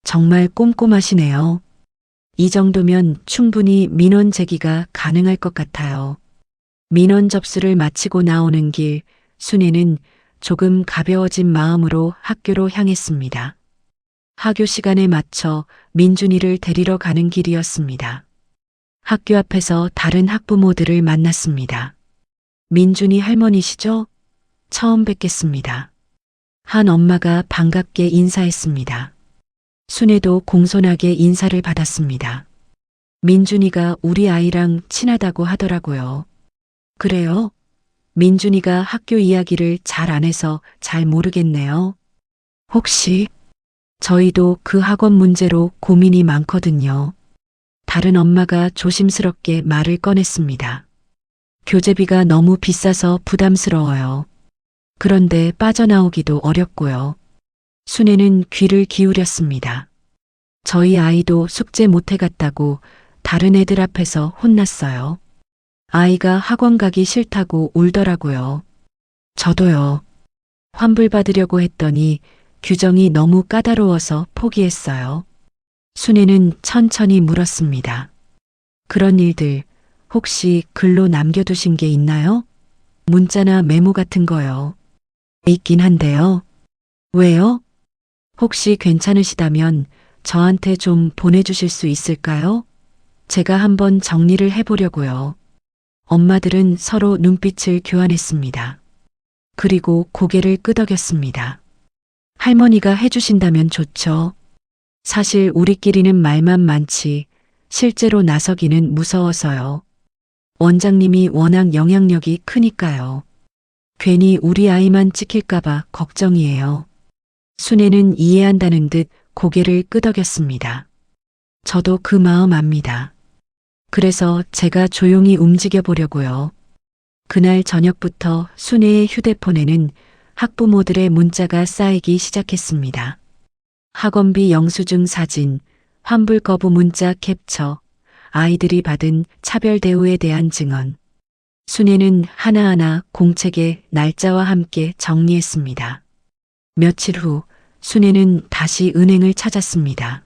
정말 꼼꼼하시네요. 이 정도면 충분히 민원 제기가 가능할 것 같아요. 민원 접수를 마치고 나오는 길, 순애는 조금 가벼워진 마음으로 학교로 향했습니다. 학교 시간에 맞춰 민준이를 데리러 가는 길이었습니다. 학교 앞에서 다른 학부모들을 만났습니다. 민준이 할머니시죠? 처음 뵙겠습니다. 한 엄마가 반갑게 인사했습니다. 순애도 공손하게 인사를 받았습니다. 민준이가 우리 아이랑 친하다고 하더라고요. 그래요? 민준이가 학교 이야기를 잘 안 해서 잘 모르겠네요. 혹시 저희도 그 학원 문제로 고민이 많거든요. 다른 엄마가 조심스럽게 말을 꺼냈습니다. 교재비가 너무 비싸서 부담스러워요. 그런데 빠져나오기도 어렵고요. 순애는 귀를 기울였습니다. 저희 아이도 숙제 못해갔다고 다른 애들 앞에서 혼났어요. 아이가 학원 가기 싫다고 울더라고요. 저도요. 환불받으려고 했더니 규정이 너무 까다로워서 포기했어요. 순애는 천천히 물었습니다. 그런 일들 혹시 글로 남겨두신 게 있나요? 문자나 메모 같은 거요. 있긴 한데요. 왜요? 혹시 괜찮으시다면 저한테 좀 보내주실 수 있을까요? 제가 한번 정리를 해보려고요. 엄마들은 서로 눈빛을 교환했습니다. 그리고 고개를 끄덕였습니다. 할머니가 해주신다면 좋죠. 사실 우리끼리는 말만 많지 실제로 나서기는 무서워서요. 원장님이 워낙 영향력이 크니까요. 괜히 우리 아이만 찍힐까봐 걱정이에요. 순애는 이해한다는 듯 고개를 끄덕였습니다. 저도 그 마음 압니다. 그래서 제가 조용히 움직여 보려고요. 그날 저녁부터 순애의 휴대폰에는 학부모들의 문자가 쌓이기 시작했습니다. 학원비 영수증 사진, 환불 거부 문자 캡처, 아이들이 받은 차별 대우에 대한 증언. 순애는 하나하나 공책에 날짜와 함께 정리했습니다. 며칠 후 순애는 다시 은행을 찾았습니다.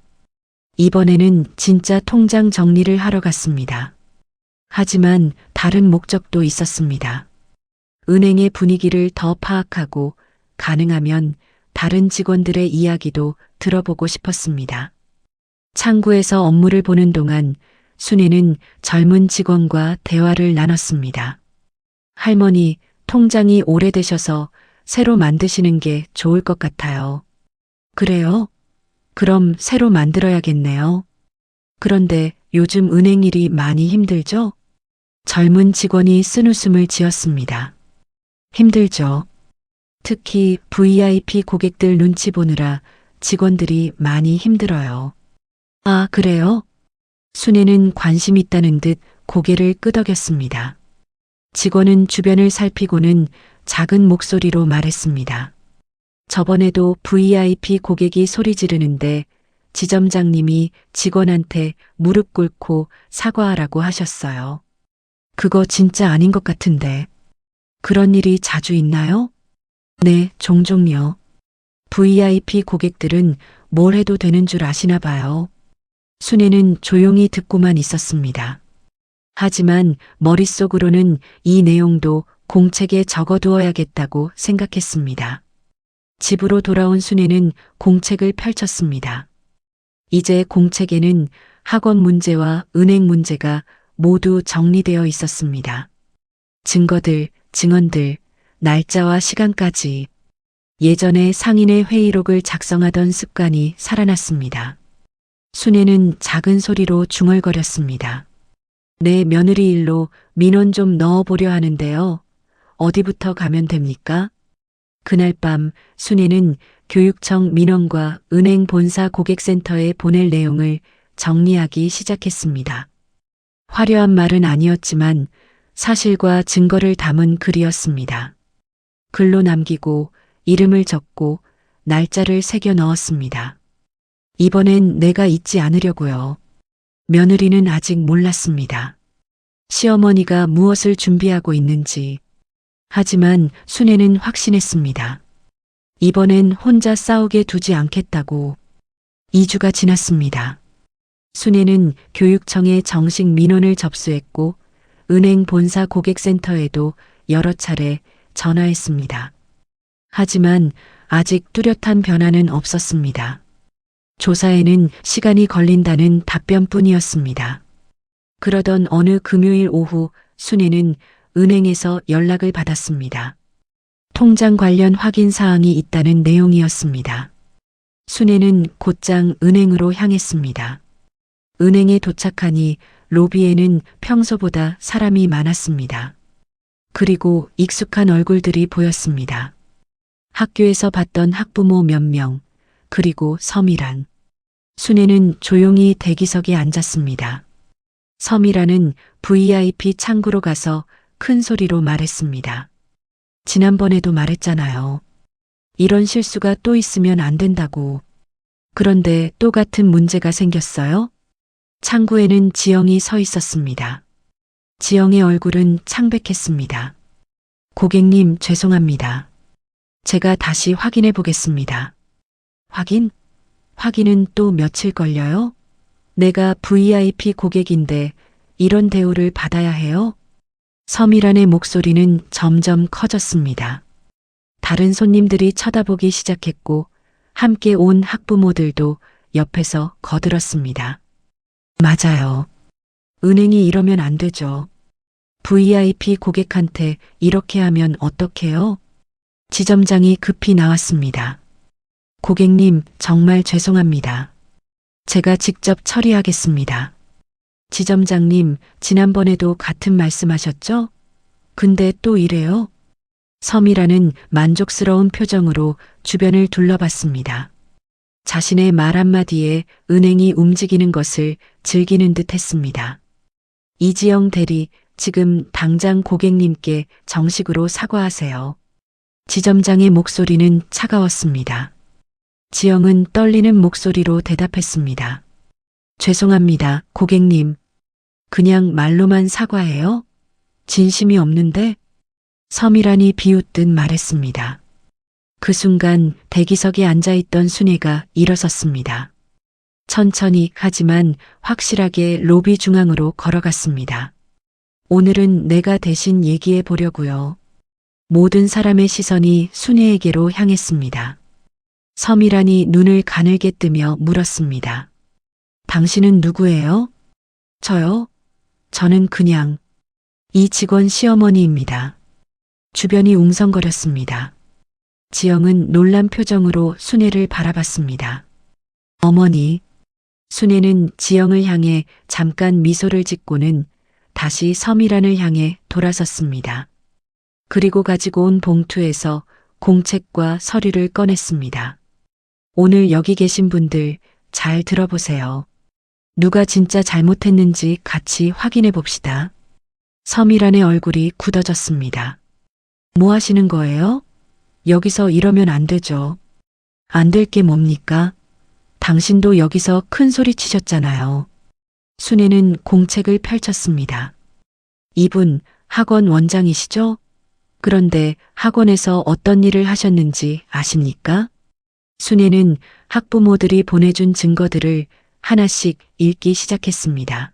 이번에는 진짜 통장 정리를 하러 갔습니다. 하지만 다른 목적도 있었습니다. 은행의 분위기를 더 파악하고 가능하면 다른 직원들의 이야기도 들어보고 싶었습니다. 창구에서 업무를 보는 동안 순애는 젊은 직원과 대화를 나눴습니다. 할머니, 통장이 오래되셔서 새로 만드시는 게 좋을 것 같아요. 그래요? 그럼 새로 만들어야겠네요. 그런데 요즘 은행 일이 많이 힘들죠? 젊은 직원이 쓴웃음을 지었습니다. 힘들죠. 특히 VIP 고객들 눈치 보느라 직원들이 많이 힘들어요. 아, 그래요? 순애는 관심 있다는 듯 고개를 끄덕였습니다. 직원은 주변을 살피고는 작은 목소리로 말했습니다. 저번에도 VIP 고객이 소리 지르는데 지점장님이 직원한테 무릎 꿇고 사과하라고 하셨어요. 그거 진짜 아닌 것 같은데. 그런 일이 자주 있나요? 네, 종종요. VIP 고객들은 뭘 해도 되는 줄 아시나 봐요. 순애는 조용히 듣고만 있었습니다. 하지만 머릿속으로는 이 내용도 공책에 적어두어야겠다고 생각했습니다. 집으로 돌아온 순애는 공책을 펼쳤습니다. 이제 공책에는 학원 문제와 은행 문제가 모두 정리되어 있었습니다. 증거들, 증언들, 날짜와 시간까지. 예전에 상인의 회의록을 작성하던 습관이 살아났습니다. 순애는 작은 소리로 중얼거렸습니다. 내 며느리 일로 민원 좀 넣어보려 하는데요. 어디부터 가면 됩니까? 그날 밤 순애는 교육청 민원과 은행 본사 고객센터에 보낼 내용을 정리하기 시작했습니다. 화려한 말은 아니었지만 사실과 증거를 담은 글이었습니다. 글로 남기고 이름을 적고 날짜를 새겨 넣었습니다. 이번엔 내가 잊지 않으려고요. 며느리는 아직 몰랐습니다. 시어머니가 무엇을 준비하고 있는지. 하지만 순애는 확신했습니다. 이번엔 혼자 싸우게 두지 않겠다고. 2주가 지났습니다. 순애는 교육청에 정식 민원을 접수했고 은행 본사 고객센터에도 여러 차례 전화했습니다. 하지만 아직 뚜렷한 변화는 없었습니다. 조사에는 시간이 걸린다는 답변뿐이었습니다. 그러던 어느 금요일 오후 순애는 은행에서 연락을 받았습니다. 통장 관련 확인 사항이 있다는 내용이었습니다. 순애는 곧장 은행으로 향했습니다. 은행에 도착하니 로비에는 평소보다 사람이 많았습니다. 그리고 익숙한 얼굴들이 보였습니다. 학교에서 봤던 학부모 몇 명, 그리고 서미란. 순애는 조용히 대기석에 앉았습니다. 서미란은 VIP 창구로 가서 큰 소리로 말했습니다. 지난번에도 말했잖아요. 이런 실수가 또 있으면 안 된다고. 그런데 또 같은 문제가 생겼어요? 창구에는 지영이 서 있었습니다. 지영의 얼굴은 창백했습니다. 고객님, 죄송합니다. 제가 다시 확인해 보겠습니다. 확인? 확인은 또 며칠 걸려요? 내가 VIP 고객인데 이런 대우를 받아야 해요? 서미란의 목소리는 점점 커졌습니다. 다른 손님들이 쳐다보기 시작했고 함께 온 학부모들도 옆에서 거들었습니다. 맞아요. 은행이 이러면 안 되죠. VIP 고객한테 이렇게 하면 어떡해요? 지점장이 급히 나왔습니다. 고객님, 정말 죄송합니다. 제가 직접 처리하겠습니다. 지점장님, 지난번에도 같은 말씀하셨죠? 근데 또 이래요? 서미라는 만족스러운 표정으로 주변을 둘러봤습니다. 자신의 말 한마디에 은행이 움직이는 것을 즐기는 듯 했습니다. 이지영 대리, 지금 당장 고객님께 정식으로 사과하세요. 지점장의 목소리는 차가웠습니다. 지영은 떨리는 목소리로 대답했습니다. 죄송합니다, 고객님. 그냥 말로만 사과해요? 진심이 없는데? 서미란이 비웃듯 말했습니다. 그 순간 대기석에 앉아있던 순애가 일어섰습니다. 천천히 하지만 확실하게 로비 중앙으로 걸어갔습니다. 오늘은 내가 대신 얘기해 보려고요. 모든 사람의 시선이 순애에게로 향했습니다. 서미란이 눈을 가늘게 뜨며 물었습니다. 당신은 누구예요? 저요? 저는 그냥 이 직원 시어머니입니다. 주변이 웅성거렸습니다. 지영은 놀란 표정으로 순애를 바라봤습니다. 어머니. 순애는 지영을 향해 잠깐 미소를 짓고는 다시 서미란을 향해 돌아섰습니다. 그리고 가지고 온 봉투에서 공책과 서류를 꺼냈습니다. 오늘 여기 계신 분들 잘 들어보세요. 누가 진짜 잘못했는지 같이 확인해 봅시다. 서미란의 얼굴이 굳어졌습니다. 뭐 하시는 거예요? 여기서 이러면 안 되죠. 안 될 게 뭡니까? 당신도 여기서 큰 소리 치셨잖아요. 순애는 공책을 펼쳤습니다. 이분 학원 원장이시죠? 그런데 학원에서 어떤 일을 하셨는지 아십니까? 순애는 학부모들이 보내준 증거들을 하나씩 읽기 시작했습니다.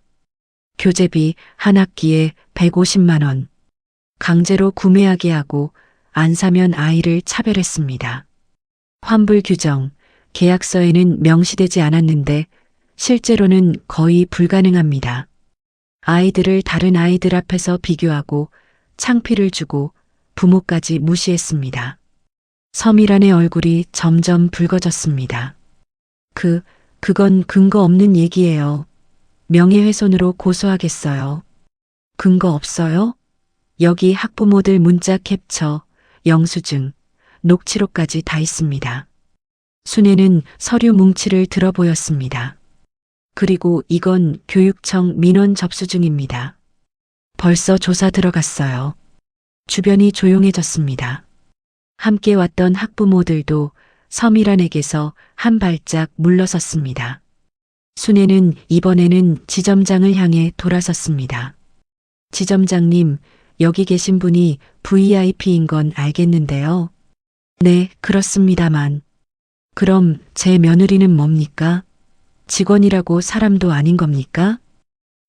교재비 한 학기에 150만 원. 강제로 구매하게 하고 안 사면 아이를 차별했습니다. 환불 규정, 계약서에는 명시되지 않았는데 실제로는 거의 불가능합니다. 아이들을 다른 아이들 앞에서 비교하고 창피를 주고 부모까지 무시했습니다. 서미란의 얼굴이 점점 붉어졌습니다. 그건 근거 없는 얘기예요. 명예훼손으로 고소하겠어요. 근거 없어요? 여기 학부모들 문자 캡처, 영수증, 녹취록까지 다 있습니다. 순애는 서류 뭉치를 들어 보였습니다. 그리고 이건 교육청 민원 접수중입니다. 벌써 조사 들어갔어요. 주변이 조용해졌습니다. 함께 왔던 학부모들도 서미란에게서 한 발짝 물러섰습니다. 순애는 이번에는 지점장을 향해 돌아섰습니다. 지점장님, 여기 계신 분이 VIP인 건 알겠는데요. 네, 그렇습니다만. 그럼 제 며느리는 뭡니까? 직원이라고 사람도 아닌 겁니까?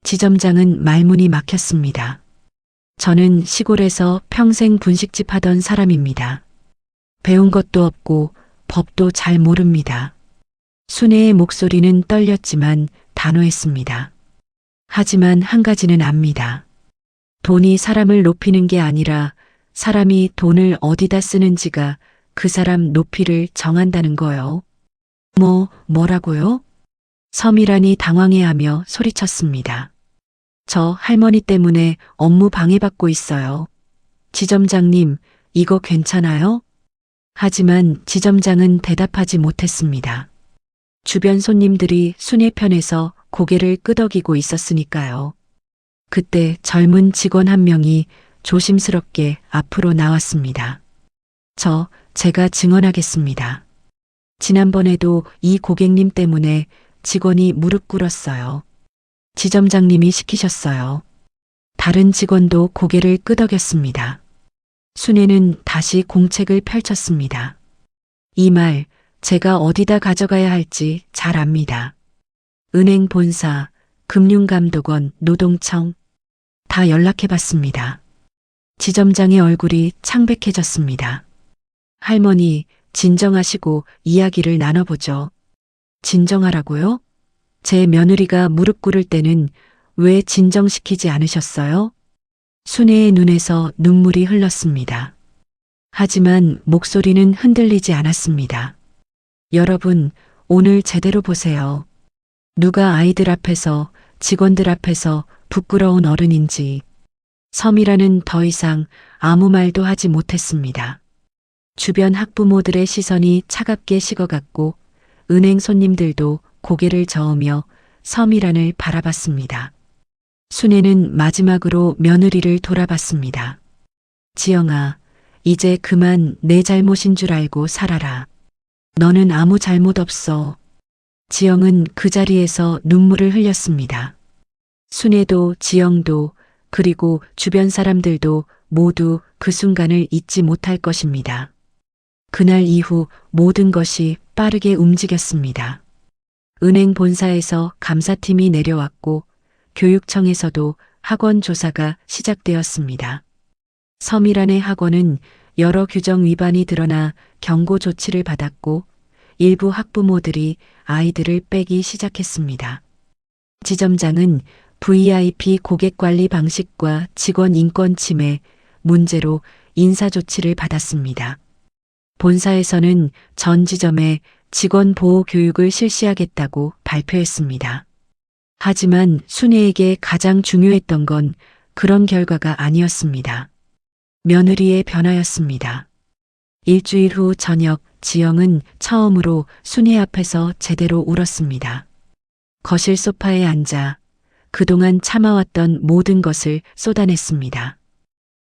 지점장은 말문이 막혔습니다. 저는 시골에서 평생 분식집 하던 사람입니다. 배운 것도 없고 법도 잘 모릅니다. 순애의 목소리는 떨렸지만 단호했습니다. 하지만 한 가지는 압니다. 돈이 사람을 높이는 게 아니라 사람이 돈을 어디다 쓰는지가 그 사람 높이를 정한다는 거요. 뭐라고요? 서미란이 당황해하며 소리쳤습니다. 저 할머니 때문에 업무 방해받고 있어요. 지점장님, 이거 괜찮아요? 하지만 지점장은 대답하지 못했습니다. 주변 손님들이 순애 편에서 고개를 끄덕이고 있었으니까요. 그때 젊은 직원 한 명이 조심스럽게 앞으로 나왔습니다. 제가 증언하겠습니다. 지난번에도 이 고객님 때문에 직원이 무릎 꿇었어요. 지점장님이 시키셨어요. 다른 직원도 고개를 끄덕였습니다. 순애는 다시 공책을 펼쳤습니다. 이 말 제가 어디다 가져가야 할지 잘 압니다. 은행 본사, 금융감독원, 노동청 다 연락해봤습니다. 지점장의 얼굴이 창백해졌습니다. 할머니, 진정하시고 이야기를 나눠보죠. 진정하라고요? 제 며느리가 무릎 꿇을 때는 왜 진정시키지 않으셨어요? 순애의 눈에서 눈물이 흘렀습니다. 하지만 목소리는 흔들리지 않았습니다. 여러분, 오늘 제대로 보세요. 누가 아이들 앞에서, 직원들 앞에서 부끄러운 어른인지. 서미라는 더 이상 아무 말도 하지 못했습니다. 주변 학부모들의 시선이 차갑게 식어갔고 은행 손님들도 고개를 저으며 서미란을 바라봤습니다. 순애는 마지막으로 며느리를 돌아봤습니다. 지영아, 이제 그만 내 잘못인 줄 알고 살아라. 너는 아무 잘못 없어. 지영은 그 자리에서 눈물을 흘렸습니다. 순애도 지영도 그리고 주변 사람들도 모두 그 순간을 잊지 못할 것입니다. 그날 이후 모든 것이 빠르게 움직였습니다. 은행 본사에서 감사팀이 내려왔고 교육청에서도 학원 조사가 시작되었습니다. 서미란의 학원은 여러 규정 위반이 드러나 경고 조치를 받았고 일부 학부모들이 아이들을 빼기 시작했습니다. 지점장은 VIP 고객 관리 방식과 직원 인권 침해 문제로 인사 조치를 받았습니다. 본사에서는 전 지점에 직원 보호 교육을 실시하겠다고 발표했습니다. 하지만 순애에게 가장 중요했던 건 그런 결과가 아니었습니다. 며느리의 변화였습니다. 일주일 후 저녁 지영은 처음으로 순애 앞에서 제대로 울었습니다. 거실 소파에 앉아 그동안 참아왔던 모든 것을 쏟아냈습니다.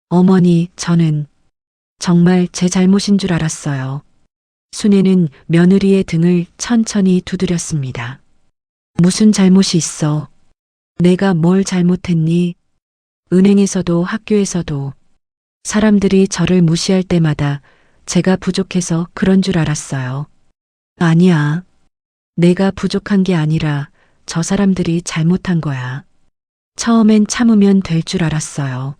어머니, 저는 정말 제 잘못인 줄 알았어요. 순애는 며느리의 등을 천천히 두드렸습니다. 무슨 잘못이 있어? 내가 뭘 잘못했니? 은행에서도 학교에서도 사람들이 저를 무시할 때마다 제가 부족해서 그런 줄 알았어요. 아니야. 내가 부족한 게 아니라 저 사람들이 잘못한 거야. 처음엔 참으면 될 줄 알았어요.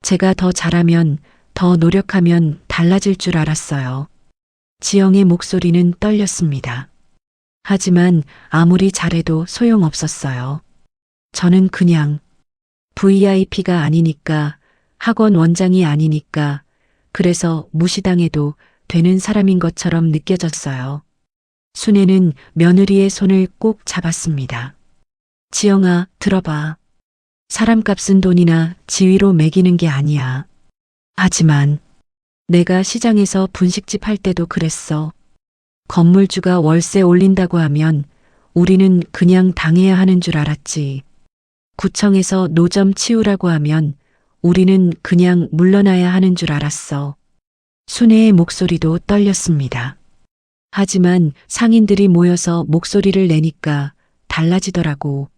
제가 더 잘하면, 더 노력하면 달라질 줄 알았어요. 지영의 목소리는 떨렸습니다. 하지만 아무리 잘해도 소용없었어요. 저는 그냥 VIP가 아니니까, 학원 원장이 아니니까, 그래서 무시당해도 되는 사람인 것처럼 느껴졌어요. 순애는 며느리의 손을 꼭 잡았습니다. 지영아, 들어봐. 사람값은 돈이나 지위로 매기는 게 아니야. 하지만 내가 시장에서 분식집 할 때도 그랬어. 건물주가 월세 올린다고 하면 우리는 그냥 당해야 하는 줄 알았지. 구청에서 노점 치우라고 하면 우리는 그냥 물러나야 하는 줄 알았어. 순애의 목소리도 떨렸습니다. 하지만 상인들이 모여서 목소리를 내니까 달라지더라고.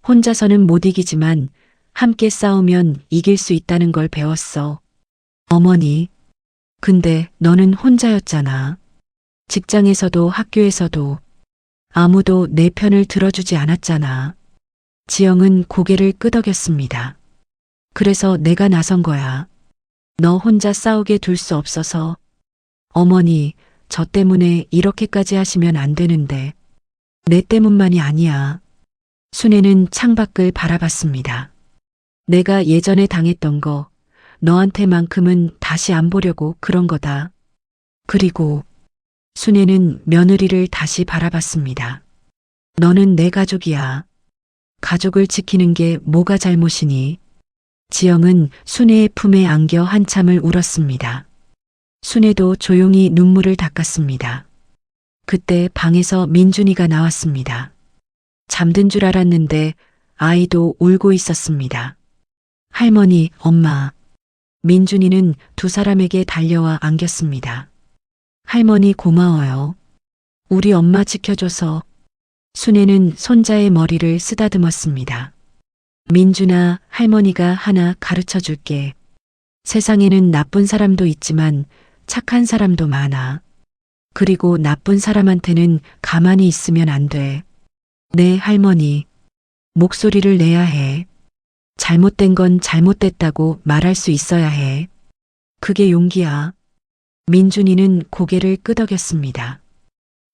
혼자서는 못 이기지만 함께 싸우면 이길 수 있다는 걸 배웠어. 어머니, 근데 너는 혼자였잖아. 직장에서도 학교에서도 아무도 내 편을 들어주지 않았잖아. 지영은 고개를 끄덕였습니다. 그래서 내가 나선 거야. 너 혼자 싸우게 둘 수 없어서. 어머니, 저 때문에 이렇게까지 하시면 안 되는데. 내 때문만이 아니야. 순애는 창밖을 바라봤습니다. 내가 예전에 당했던 거, 너한테만큼은 다시 안 보려고 그런 거다. 그리고 순애는 며느리를 다시 바라봤습니다. 너는 내 가족이야. 가족을 지키는 게 뭐가 잘못이니? 지영은 순애의 품에 안겨 한참을 울었습니다. 순애도 조용히 눈물을 닦았습니다. 그때 방에서 민준이가 나왔습니다. 잠든 줄 알았는데 아이도 울고 있었습니다. 할머니, 엄마. 민준이는 두 사람에게 달려와 안겼습니다. 할머니 고마워요. 우리 엄마 지켜줘서. 순애는 손자의 머리를 쓰다듬었습니다. 민준아, 할머니가 하나 가르쳐 줄게. 세상에는 나쁜 사람도 있지만 착한 사람도 많아. 그리고 나쁜 사람한테는 가만히 있으면 안 돼. 네, 할머니. 목소리를 내야 해. 잘못된 건 잘못됐다고 말할 수 있어야 해. 그게 용기야. 민준이는 고개를 끄덕였습니다.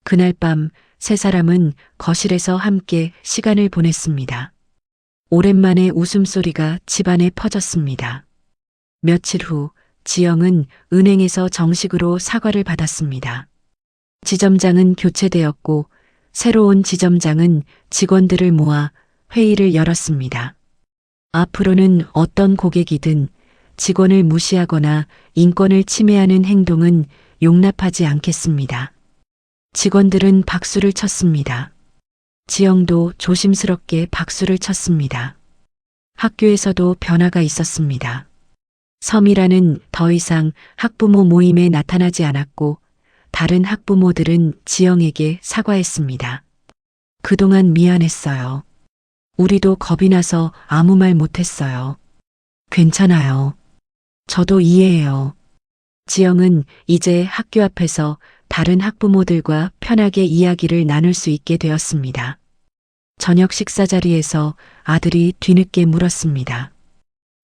그날 밤 세 사람은 거실에서 함께 시간을 보냈습니다. 오랜만에 웃음소리가 집안에 퍼졌습니다. 며칠 후 지영은 은행에서 정식으로 사과를 받았습니다. 지점장은 교체되었고 새로운 지점장은 직원들을 모아 회의를 열었습니다. 앞으로는 어떤 고객이든 직원을 무시하거나 인권을 침해하는 행동은 용납하지 않겠습니다. 직원들은 박수를 쳤습니다. 지영도 조심스럽게 박수를 쳤습니다. 학교에서도 변화가 있었습니다. 서미라는 더 이상 학부모 모임에 나타나지 않았고 다른 학부모들은 지영에게 사과했습니다. 그동안 미안했어요. 우리도 겁이 나서 아무 말 못했어요. 괜찮아요. 저도 이해해요. 지영은 이제 학교 앞에서 다른 학부모들과 편하게 이야기를 나눌 수 있게 되었습니다. 저녁 식사 자리에서 아들이 뒤늦게 물었습니다.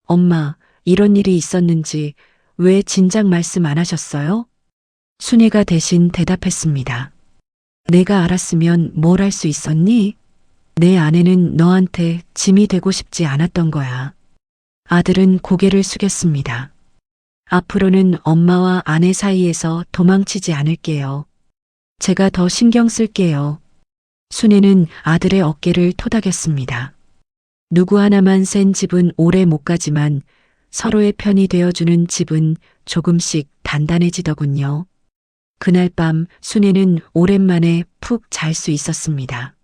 엄마, 이런 일이 있었는지 왜 진작 말씀 안 하셨어요? 순애가 대신 대답했습니다. 내가 알았으면 뭘 할 수 있었니? 내 아내는 너한테 짐이 되고 싶지 않았던 거야. 아들은 고개를 숙였습니다. 앞으로는 엄마와 아내 사이에서 도망치지 않을게요. 제가 더 신경 쓸게요. 순애는 아들의 어깨를 토닥였습니다. 누구 하나만 센 집은 오래 못 가지만 서로의 편이 되어주는 집은 조금씩 단단해지더군요. 그날 밤 순애는 오랜만에 푹 잘 수 있었습니다.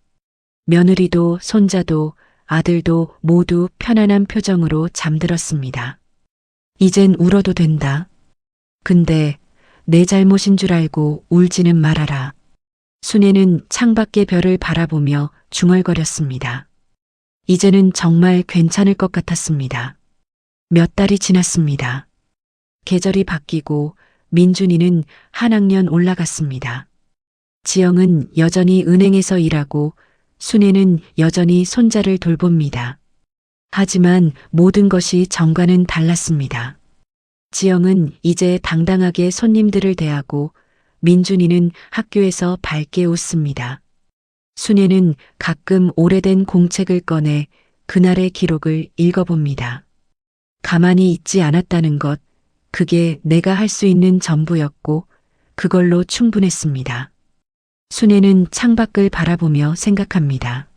며느리도 손자도 아들도 모두 편안한 표정으로 잠들었습니다. 이젠 울어도 된다. 근데 내 잘못인 줄 알고 울지는 말아라. 순애는 창밖의 별을 바라보며 중얼거렸습니다. 이제는 정말 괜찮을 것 같았습니다. 몇 달이 지났습니다. 계절이 바뀌고 민준이는 한 학년 올라갔습니다. 지영은 여전히 은행에서 일하고 순애는 여전히 손자를 돌봅니다. 하지만 모든 것이 전과는 달랐습니다. 지영은 이제 당당하게 손님들을 대하고 민준이는 학교에서 밝게 웃습니다. 순애는 가끔 오래된 공책을 꺼내 그날의 기록을 읽어봅니다. 가만히 있지 않았다는 것, 그게 내가 할 수 있는 전부였고 그걸로 충분했습니다. 순애는 창밖을 바라보며 생각합니다.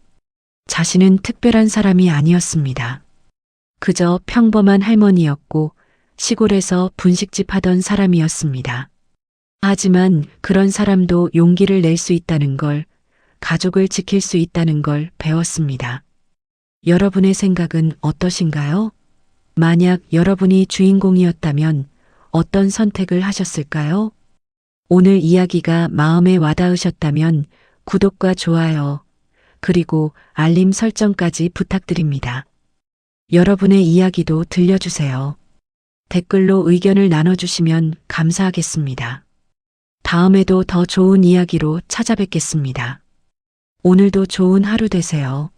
자신은 특별한 사람이 아니었습니다. 그저 평범한 할머니였고 시골에서 분식집 하던 사람이었습니다. 하지만 그런 사람도 용기를 낼 수 있다는 걸, 가족을 지킬 수 있다는 걸 배웠습니다. 여러분의 생각은 어떠신가요? 만약 여러분이 주인공이었다면 어떤 선택을 하셨을까요? 오늘 이야기가 마음에 와닿으셨다면 구독과 좋아요, 그리고 알림 설정까지 부탁드립니다. 여러분의 이야기도 들려주세요. 댓글로 의견을 나눠주시면 감사하겠습니다. 다음에도 더 좋은 이야기로 찾아뵙겠습니다. 오늘도 좋은 하루 되세요.